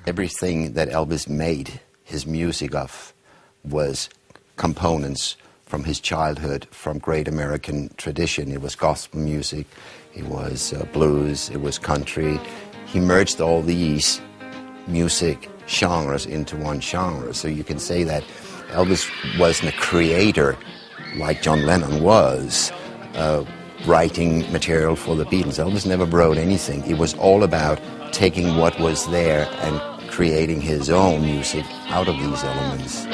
everything that Elvis made his music of was components from his childhood, from great American tradition. It was gospel music, it was blues, it was country. He merged all these music genres into one genre. So you can say that Elvis wasn't a creator like John Lennon was, writing material for the Beatles. Elvis never wrote anything. It was all about taking what was there and creating his own music out of these elements.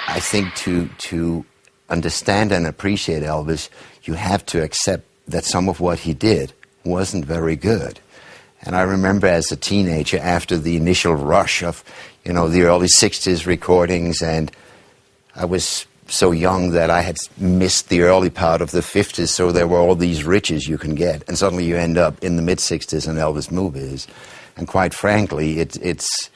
I think to understand and appreciate Elvis, you have to accept that some of what he did wasn't very good. And I remember as a teenager, after the initial rush of, the early 60s recordings, and I was so young that I had missed the early part of the 50s, so there were all these riches you can get, and suddenly you end up in the mid-60s and Elvis movies. And quite frankly, it's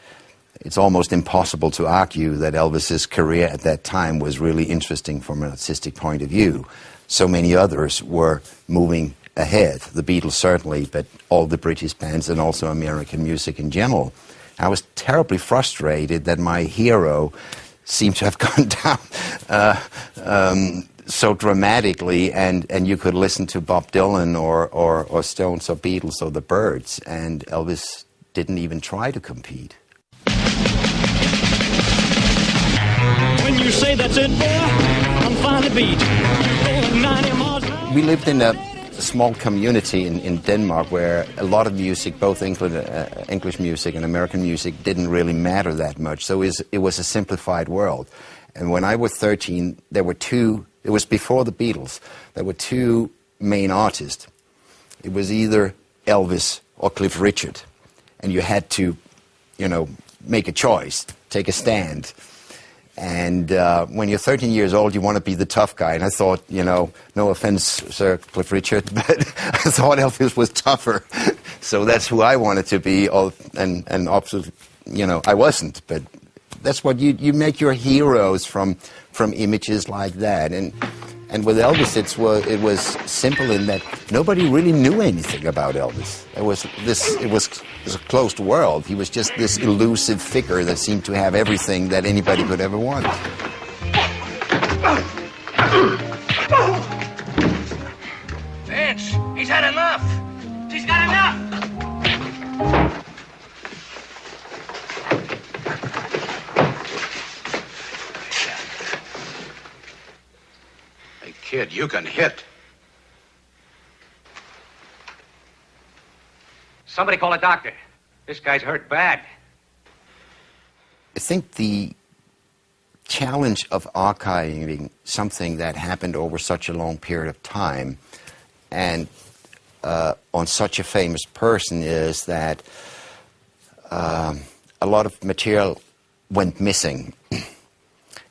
almost impossible to argue that Elvis's career at that time was really interesting from an artistic point of view. So many others were moving ahead, the Beatles certainly, but all the British bands and also American music in general. I was terribly frustrated that my hero seemed to have gone down so dramatically, and you could listen to Bob Dylan or Stones or Beatles or the Byrds, and Elvis didn't even try to compete. When you say that's it, boy, I'm fine to beat. We lived in a small community in Denmark where a lot of music, both English music and American music, didn't really matter that much. So it was a simplified world. And when I was 13, there were two, it was before the Beatles, there were two main artists. It was either Elvis or Cliff Richard. And you had to, make a choice, take a stand. And when you're 13 years old, you want to be the tough guy. And I thought, no offense, Sir Cliff Richard, but I thought Elvis was tougher. So that's who I wanted to be. And obviously, I wasn't. But that's what you make your heroes from images like that. And with Elvis, it was simple in that nobody really knew anything about Elvis. It was a closed world. He was just this elusive figure that seemed to have everything that anybody could ever want. Vince, he's had enough. He's got enough. Hey, kid, you can hit. Somebody call a doctor. This guy's hurt bad. I think the challenge of archiving something that happened over such a long period of time and on such a famous person is that a lot of material went missing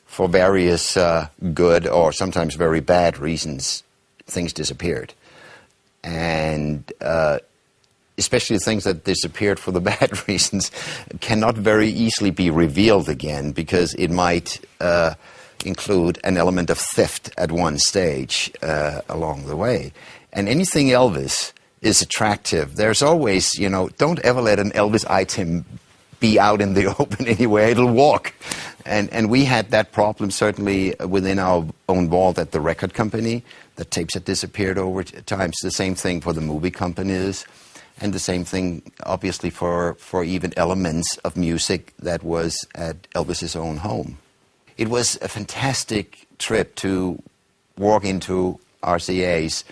for various good or sometimes very bad reasons. Things disappeared. And especially things that disappeared for the bad reasons, cannot very easily be revealed again because it might include an element of theft at one stage along the way. And anything Elvis is attractive. There's always, don't ever let an Elvis item be out in the open anywhere. It'll walk. And we had that problem certainly within our own vault at the record company. The tapes had disappeared over time. It's the same thing for the movie companies. And the same thing, obviously, for even elements of music that was at Elvis's own home. It was a fantastic trip to walk into RCA's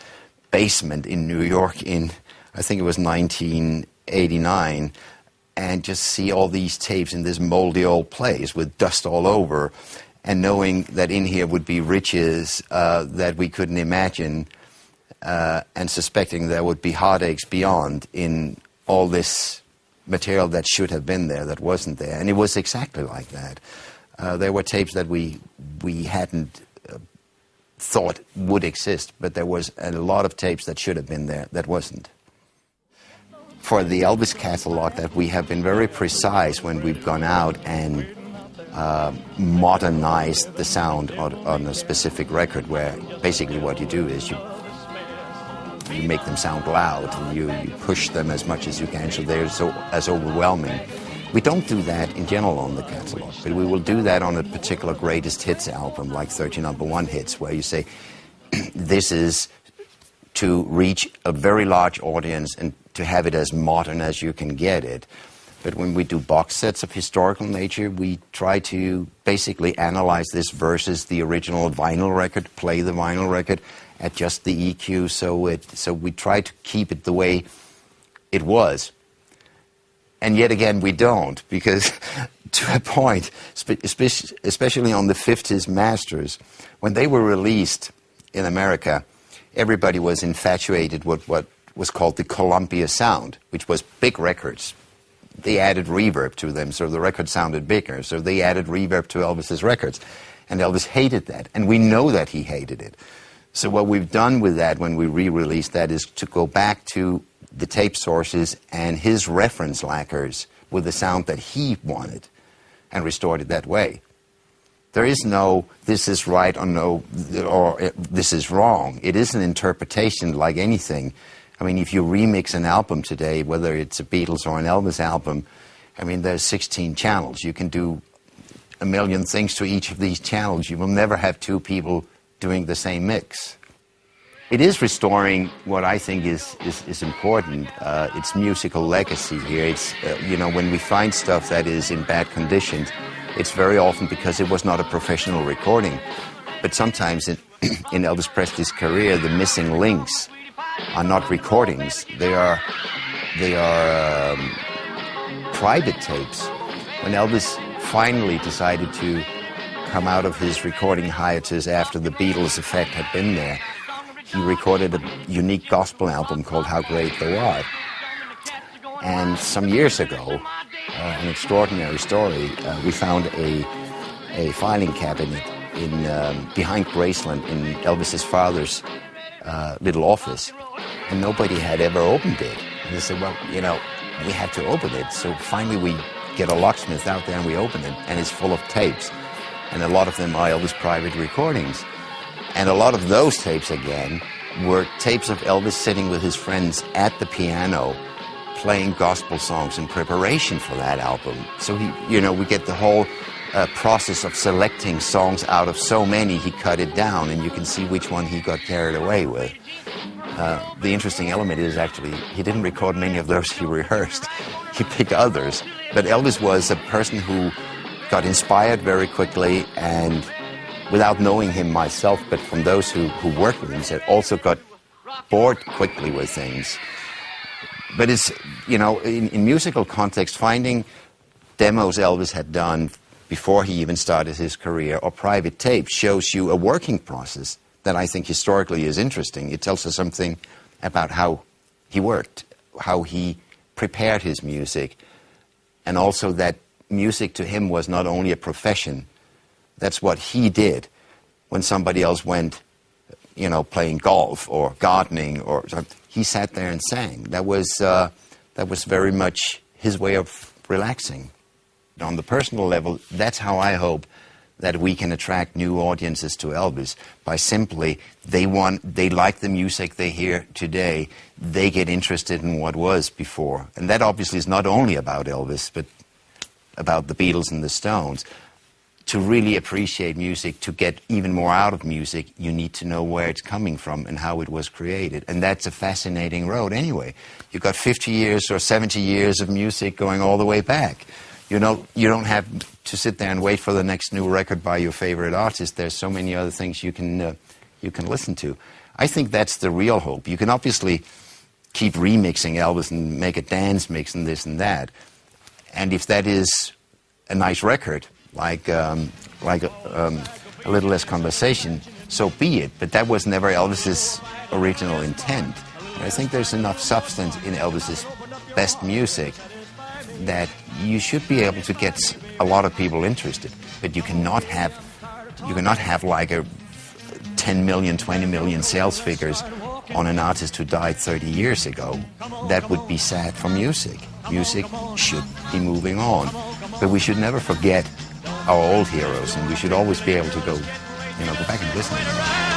basement in New York in, I think it was 1989, and just see all these tapes in this moldy old place with dust all over, and knowing that in here would be riches that we couldn't imagine, and suspecting there would be heartaches beyond in all this material that should have been there that wasn't there. And it was exactly like that. There were tapes that we hadn't thought would exist, but there was a lot of tapes that should have been there that wasn't. For the Elvis catalog, that we have been very precise when we've gone out and modernized the sound on a specific record, where basically what you do is you make them sound loud, and you push them as much as you can so they're as overwhelming. We don't do that in general on the catalog, but we will do that on a particular greatest hits album, like 30 #1 hits, where you say, this is to reach a very large audience and to have it as modern as you can get it. But when we do box sets of historical nature, we try to basically analyze this versus the original vinyl record, play the vinyl record, adjust the EQ, so we try to keep it the way it was. And yet again, we don't, because to a point, especially on the 50s masters, when they were released in America, everybody was infatuated with what was called the Columbia sound, which was big records. They added reverb to them, so the record sounded bigger. So they added reverb to Elvis's records. And Elvis hated that, and we know that he hated it. So what we've done with that when we re-released that is to go back to the tape sources and his reference lacquers with the sound that he wanted and restored it that way. There is no this is right or no or this is wrong. It is an interpretation like anything. I mean, if you remix an album today, whether it's a Beatles or an Elvis album, I mean, there's 16 channels. You can do a million things to each of these channels. You will never have two people doing the same mix. It is restoring what I think is important. It's musical legacy here. It's, you know, when we find stuff that is in bad conditions, it's very often because it was not a professional recording. But sometimes in Elvis Presley's career, the missing links are not recordings. They are private tapes. When Elvis finally decided to come out of his recording hiatus after the Beatles effect had been there, he recorded a unique gospel album called How Great Thou Art. And some years ago, an extraordinary story, we found a filing cabinet behind Graceland in Elvis's father's little office, and nobody had ever opened it. And they said, well, you know, we had to open it. So finally we get a locksmith out there and we open it, and it's full of tapes. And a lot of them are Elvis private recordings. And a lot of those tapes, again, were tapes of Elvis sitting with his friends at the piano, playing gospel songs in preparation for that album. So he, you know, we get the whole process of selecting songs out of so many, he cut it down, and you can see which one he got carried away with. The interesting element is actually he didn't record many of those he rehearsed. He picked others. But Elvis was a person who got inspired very quickly, and without knowing him myself, but from those who worked with him, said also got bored quickly with things. But it's, you know, in musical context, finding demos Elvis had done before he even started his career or private tapes shows you a working process that I think historically is interesting. It tells us something about how he worked, how he prepared his music, and also that music to him was not only a profession. That's what he did when somebody else went, you know, playing golf or gardening or something. He sat there and sang. That was very much his way of relaxing. On the personal level, that's how I hope that we can attract new audiences to Elvis, by simply they like the music they hear today, they get interested in what was before. And that obviously is not only about Elvis, but about the Beatles and the Stones. To really appreciate music, to get even more out of music, you need to know where it's coming from and how it was created. And that's a fascinating road anyway. You've got 50 years or 70 years of music going all the way back. You know, you don't have to sit there and wait for the next new record by your favorite artist. There's so many other things you can listen to. I think that's the real hope. You can obviously keep remixing Elvis and make a dance mix and this and that. And if that is a nice record, like a Little Less Conversation, so be it. But that was never Elvis's original intent. And I think there's enough substance in Elvis's best music that you should be able to get a lot of people interested. But you cannot have like a 10 million, 20 million sales figures on an artist who died 30 years ago. That would be sad for music. Music should be moving on. But we should never forget our old heroes, and we should always be able to go back and listen to them.